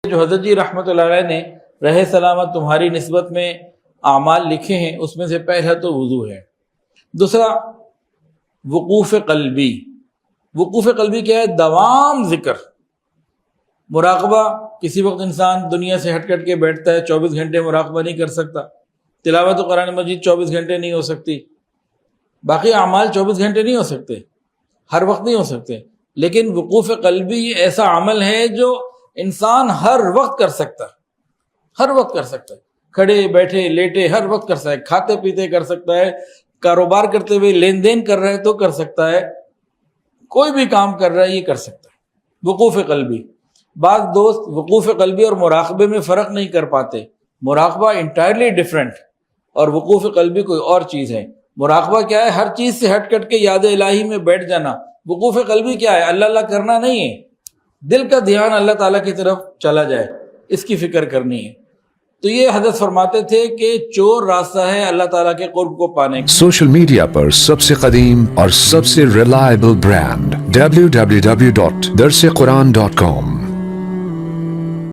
جو حضرت جی رحمۃ اللہ علیہ نے رہے سلامت تمہاری نسبت میں اعمال لکھے ہیں، اس میں سے پہلا تو وضو ہے۔ دوسرا وقوف قلبی۔ وقوف قلبی کیا ہے؟ دوام ذکر، مراقبہ۔ کسی وقت انسان دنیا سے ہٹ کے بیٹھتا ہے، 24 گھنٹے مراقبہ نہیں کر سکتا۔ تلاوت قرآن مجید 24 گھنٹے نہیں ہو سکتی، باقی اعمال 24 گھنٹے نہیں ہو سکتے، ہر وقت نہیں ہو سکتے، لیکن وقوف قلبی یہ ایسا عمل ہے جو انسان ہر وقت کر سکتا ہے، ہر وقت کر سکتا ہے، کھڑے بیٹھے لیٹے ہر وقت کر سکتا ہے، کھاتے پیتے کر سکتا ہے، کاروبار کرتے ہوئے لین دین کر رہا ہے تو کر سکتا ہے، کوئی بھی کام کر رہا ہے یہ کر سکتا ہے۔ وقوف قلبی۔ بعض دوست وقوف قلبی اور مراقبے میں فرق نہیں کر پاتے۔ مراقبہ انٹائرلی ڈفرینٹ اور وقوف قلبی کوئی اور چیز ہے۔ مراقبہ کیا ہے؟ ہر چیز سے ہٹ کے یاد الہی میں بیٹھ جانا۔ وقوف قلبی کیا ہے؟ اللہ اللہ کرنا نہیں ہے، دل کا دھیان اللہ تعالیٰ کی طرف چلا جائے، اس کی فکر کرنی ہے۔ تو یہ حضرت فرماتے تھے کہ چور راستہ ہے اللہ تعالیٰ کے قرب کو پانے کا۔ سوشل میڈیا پر سب سے قدیم اور سب سے ریلائبل برانڈ www.darsequran.com